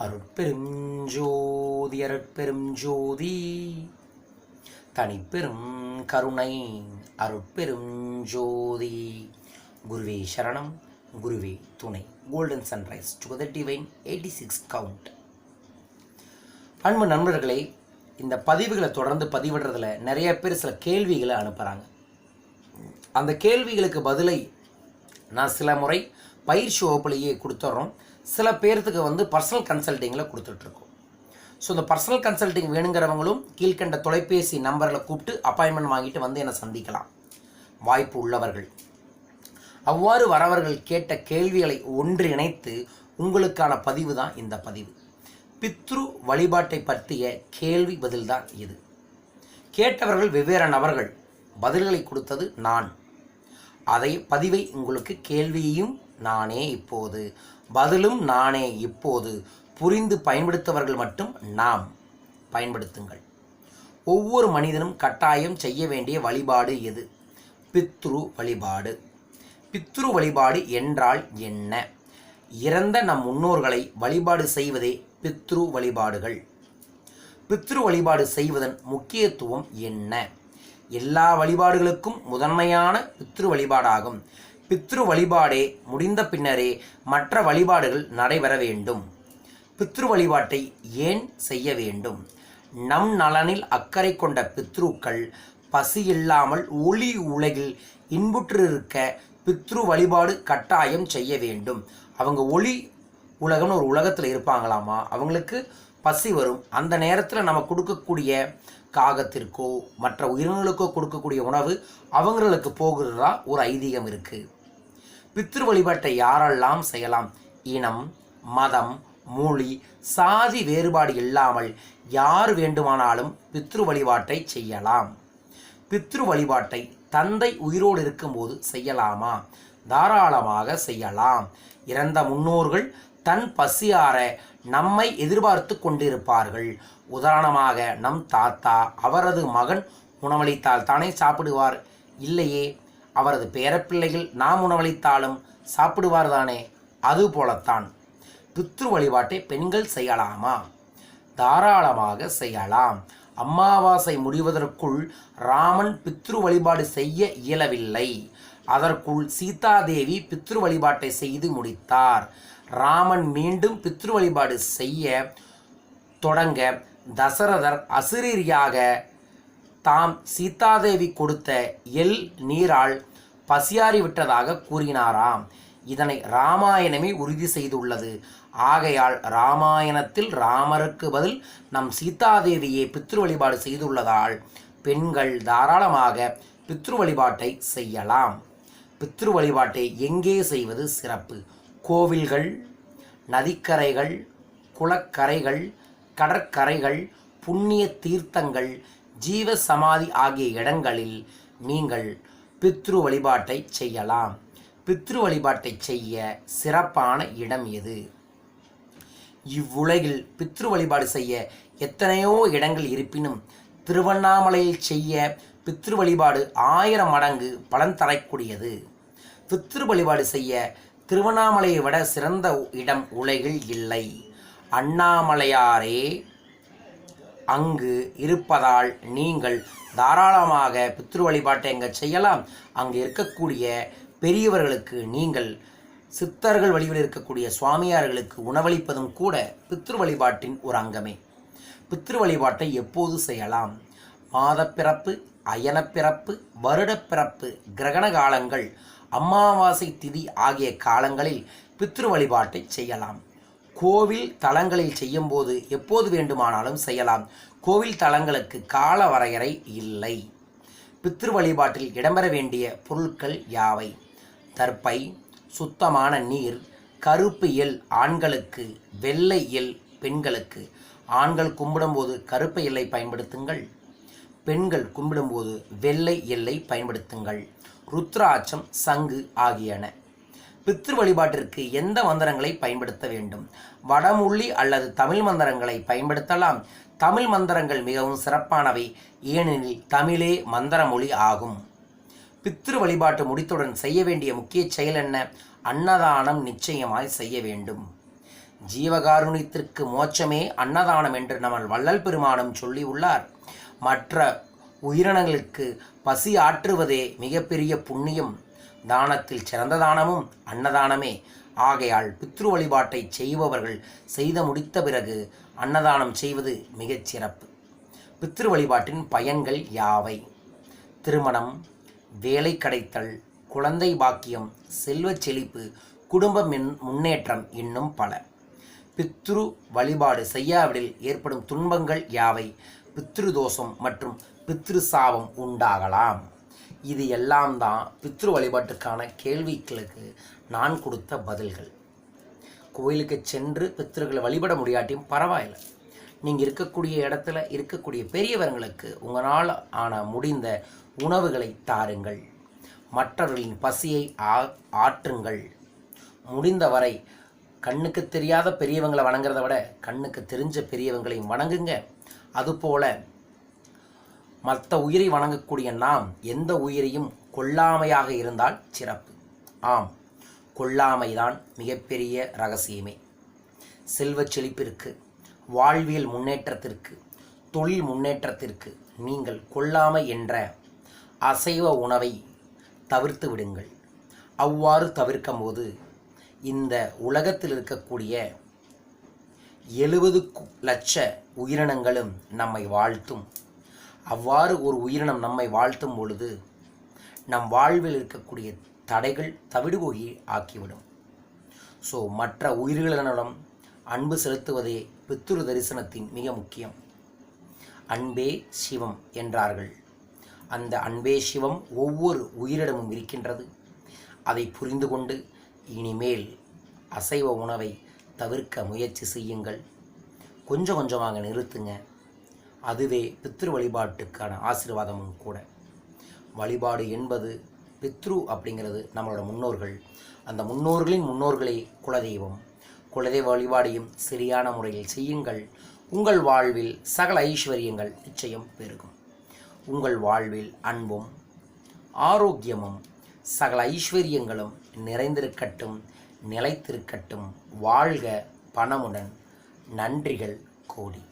அருட்பெரும் ஜோதி அருட்பெரும் ஜோதி தனிப்பெரும் கருணை அருட்பெரும் ஜோதி. குருவே சரணம், குருவே துணை. Golden sunrise together divine 86 count. அன்பு நண்பர்களே, இந்த பதிவுகளை தொடர்ந்து பதிவிடுறதுல நிறைய பேர் சில கேள்விகளை அனுப்புகிறாங்க. அந்த கேள்விகளுக்கு பதிலை நான் சில முறை பயிற்சி வகுப்புலையே கொடுத்துட்றோம். சில பேர்த்துக்கு பர்சனல் கன்சல்ட்டிங்கில் கொடுத்துட்ருக்கோம். ஸோ இந்த பர்சனல் கன்சல்ட்டிங் வேணுங்கிறவங்களும் கீழ்கண்ட தொலைபேசி நம்பரில் கூப்பிட்டு அப்பாயின்மெண்ட் வாங்கிட்டு என்னை சந்திக்கலாம், வாய்ப்பு உள்ளவர்கள். அவ்வாறு வரவர்கள் கேட்ட கேள்விகளை ஒன்றிணைத்து உங்களுக்கான பதிவு தான் இந்த பதிவு. பித்ரு வழிபாட்டை பற்றிய கேள்வி பதில் தான் இது. கேட்டவர்கள் வெவ்வேறு நபர்கள், பதில்களை கொடுத்தது நான். அதை பதிவை உங்களுக்கு கேள்வியையும் நானே இப்போது, பதிலும் நானே இப்போது. புரிந்து பயன்படுத்தவர்கள் மட்டும் நாம் பயன்படுத்துங்கள். ஒவ்வொரு மனிதனும் கட்டாயம் செய்ய வேண்டிய வழிபாடு எது? பித்ரு வழிபாடு. பித்ரு வழிபாடு என்றால் என்ன? இறந்த நம் முன்னோர்களை வழிபாடு செய்வதே பித்ரு வழிபாடுகள். பித்ரு வழிபாடு செய்வதன் முக்கியத்துவம் என்ன? எல்லா வழிபாடுகளுக்கும் முதன்மையான பித்ரு வழிபாடாகும். பித்ரு வழிபாடே முடிந்த பின்னரே மற்ற வழிபாடுகள் நடைபெற வேண்டும். பித்ரு வழிபாட்டை ஏன் செய்ய வேண்டும்? நம் நலனில் அக்கறை கொண்ட பித்ருக்கள் பசியில்லாமல் ஒளி உலகில் இன்புற்றிருக்க பித்ரு வழிபாடு கட்டாயம் செய்ய வேண்டும். அவங்க ஒளி உலகம்னு ஒரு உலகத்தில் இருப்பாங்களாமா, அவங்களுக்கு பசி வரும். அந்த நேரத்தில் நம்ம கொடுக்கக்கூடிய காகத்திற்கோ மற்ற உயிரினங்களுக்கோ கொடுக்கக்கூடிய உணவு அவங்களுக்கு போகிறதா ஒரு ஐதீகம் இருக்குது. பித்ரு வழிபாட்டை யாரெல்லாம் செய்யலாம்? இனம், மதம், மொழி, சாதி வேறுபாடு இல்லாமல் யார் வேண்டுமானாலும் பித்ரு வழிபாட்டை செய்யலாம். பித்ரு வழிபாட்டை தந்தை உயிரோடு இருக்கும்போது செய்யலாமா? தாராளமாக செய்யலாம். இறந்த முன்னோர்கள் தன் பசியார நம்மை எதிர்பார்த்து கொண்டிருப்பார்கள். உதாரணமாக, நம் தாத்தா அவரது மகன் உணவளித்தால் தானே சாப்பிடுவார், இல்லையே அவரது பேரப்பிள்ளைகள் நாம் உணவளித்தாலும் சாப்பிடுவார் தானே. அதுபோலத்தான் பித்ரு வழிபாட்டை பெண்கள் செய்யலாமா? தாராளமாக செய்யலாம். அமாவாசை முடிவதற்குள் ராமன் பித்ரு வழிபாடு செய்ய இயலவில்லை. அதற்குள் சீதாதேவி பித்ரு வழிபாட்டை செய்து முடித்தார். ராமன் மீண்டும் பித்ரு வழிபாடு செய்ய தொடங்க தசரதர் அசிரீரியாக தாம் சீதாதேவி கொடுத்த எல் நீரால் பசியாறி விட்டதாக கூறினாராம். இதனை இராமாயணமே உறுதி செய்துள்ளது. ஆகையால் இராமாயணத்தில் ராமருக்கு பதில் நம் சீதாதேவியை பித்ரு வழிபாடு செய்துள்ளதால் பெண்கள் தாராளமாக பித்ரு வழிபாட்டை செய்யலாம். பித்ரு வழிபாட்டை எங்கே செய்வது சிறப்பு? கோவில்கள், நதிக்கரைகள், குளக்கரைகள், கடற்கரைகள், புண்ணிய தீர்த்தங்கள், ஜீவ சமாதி ஆகிய இடங்களில் நீங்கள் பித்ரு வழிபாட்டை செய்யலாம். பித்ரு வழிபாட்டை செய்ய சிறப்பான இடம் எது? இவ்வுலகில் பித்ரு வழிபாடு செய்ய எத்தனையோ இடங்கள் இருப்பினும் திருவண்ணாமலையில் செய்ய பித்ரு வழிபாடு 1000 மடங்கு பலன் தரக்கூடியது. பித்ரு வழிபாடு செய்ய திருவண்ணாமலையை விட சிறந்த இடம் உலகில் இல்லை. அண்ணாமலையாரே அங்கு இருப்பதால் நீங்கள் தாராளமாக பித்ரு வழிபாட்டை அங்கே செய்யலாம். அங்கு இருக்கக்கூடிய பெரியவர்களுக்கு, நீங்கள் சித்தர்கள் வழியில் இருக்கக்கூடிய சுவாமியார்களுக்கு உணவளிப்பதும் கூட பித்ரு வழிபாட்டின் ஒரு அங்கமே. பித்ரு வழிபாட்டை எப்போது செய்யலாம்? மாதப்பிறப்பு, அயனப்பிறப்பு, வருடப்பிறப்பு, கிரகண காலங்கள், அமாவாசை திதி ஆகிய காலங்களில் பித்ரு வழிபாட்டை செய்யலாம். கோவில் தலங்களில் செய்யும்போது எப்போது வேண்டுமானாலும் செய்யலாம். கோவில் தலங்களுக்கு கால வரையறை இல்லை. பித்ரு வழிபாட்டில் இடம்பெற வேண்டிய பொருட்கள் யாவை? தர்ப்பை, சுத்தமான நீர், கருப்பு எல் ஆண்களுக்கு, வெள்ளை எல் பெண்களுக்கு. ஆண்கள் கும்பிடும்போது கருப்பு எல்லை பயன்படுத்துங்கள், பெண்கள் கும்பிடும்போது வெள்ளை எல்லை பயன்படுத்துங்கள். ருத்ராட்சம், சங்கு ஆகியன. பித்ரு வழிபாட்டிற்கு எந்த மந்திரங்களை பயன்படுத்த வேண்டும்? வடமொழி அல்லது தமிழ் மந்திரங்களை பயன்படுத்தலாம். தமிழ் மந்திரங்கள் மிகவும் சிறப்பானவை, ஏனெனில் தமிழே மந்திர மொழி ஆகும். பித்ரு வழிபாட்டு முடித்துடன் செய்ய வேண்டிய முக்கிய செயல் என்ன? அன்னதானம் நிச்சயமாய் செய்ய வேண்டும். ஜீவகாருண்யத்திற்கு மோட்சமே அன்னதானம் என்று நம்ம வள்ளல் பெருமானும் சொல்லி உள்ளார். மற்ற உயிரினங்களுக்கு பசி ஆற்றுவதே மிகப்பெரிய புண்ணியம். தானத்தில் சிறந்த தானமும் அன்னதானமே. ஆகையால் பித்ரு வழிபாட்டை செய்பவர்கள் செய்து முடித்த பிறகு அன்னதானம் செய்வது மிகச் சிறப்பு. பித்ரு வழிபாட்டின் பயன்கள் யாவை? திருமணம், வேலை கிடைத்தல், குழந்தை பாக்கியம், செல்வச் செழிப்பு, குடும்ப முன்னேற்றம் இன்னும் பல. பித்ரு வழிபாடு செய்யாவிடில் ஏற்படும் துன்பங்கள் யாவை? பித்ரு தோஷம் மற்றும் பித்ரு சாபம் உண்டாகலாம். இது எல்லாம் தான் பித்ரு வழிபாட்டுக்கான கேள்விகளுக்கு நான் கொடுத்த பதில்கள். கோயிலுக்கு சென்று பித்ருக்களை வழிபட முடியாட்டியும் பரவாயில்லை, நீங்கள் இருக்கக்கூடிய இடத்துல இருக்கக்கூடிய பெரியவர்களுக்கு உங்களால் முடிந்த உணவுகளை தாருங்கள். மற்றவர்களின் பசியை ஆற்றுங்கள். முடிந்தவரை கண்ணுக்கு தெரியாத பெரியவங்களை வணங்குறத விட கண்ணுக்கு தெரிஞ்ச பெரியவங்களையும் வணங்குங்க. அதுபோல மற்ற உயிரை வணங்கக்கூடிய நாம் எந்த உயிரையும் கொல்லாமையாக இருந்தால் சிறப்பு. ஆம், கொல்லாமைதான் மிகப்பெரிய ரகசியமே. செல்வச் செழிப்பிற்கு, வாழ்வியல் முன்னேற்றத்திற்கு, தொழில் முன்னேற்றத்திற்கு நீங்கள் கொல்லாமை என்ற அசைவ உணவை தவிர்த்து விடுங்கள். அவ்வாறு தவிர்க்கும் போது இந்த உலகத்தில் இருக்கக்கூடிய 70 லட்ச உயிரினங்களும் நம்மை வாழ்த்தும். அவ்வாறு ஒரு உயிரினம் நம்மை வாழ்த்தும் பொழுது நம் வாழ்வில் இருக்கக்கூடிய தடைகள் தவிடுபோகி ஆக்கிவிடும். ஸோ மற்ற உயிர்களிடம் அன்பு செலுத்துவதே பித்ரு தரிசனத்தின் மிக முக்கியம். அன்பே சிவம் என்றார்கள். அந்த அன்பே சிவம் ஒவ்வொரு உயிரிடமும் இருக்கின்றது. அதை புரிந்து கொண்டு இனிமேல் அசைவ உணவை தவிர்க்க முயற்சி செய்யுங்கள். கொஞ்சம் கொஞ்சமாக நிறுத்துங்க. அதுவே பித்ரு வழிபாட்டுக்கான ஆசீர்வாதமும் கூட. வழிபாடு என்பது பித்ரு அப்படிங்கிறது நம்மளோட முன்னோர்கள். அந்த முன்னோர்களின் முன்னோர்களே குலதெய்வம். குலதெய்வ வழிபாடையும் சரியான முறையில் செய்யுங்கள். உங்கள் வாழ்வில் சகல ஐஸ்வர்யங்கள் நிச்சயம் பெருகும். உங்கள் வாழ்வில் அன்பும் ஆரோக்கியமும் சகல ஐஸ்வர்யங்களும் நிறைந்திருக்கட்டும், நிலைத்திருக்கட்டும். வாழ்க பணமுடன். நன்றிகள் கோடி.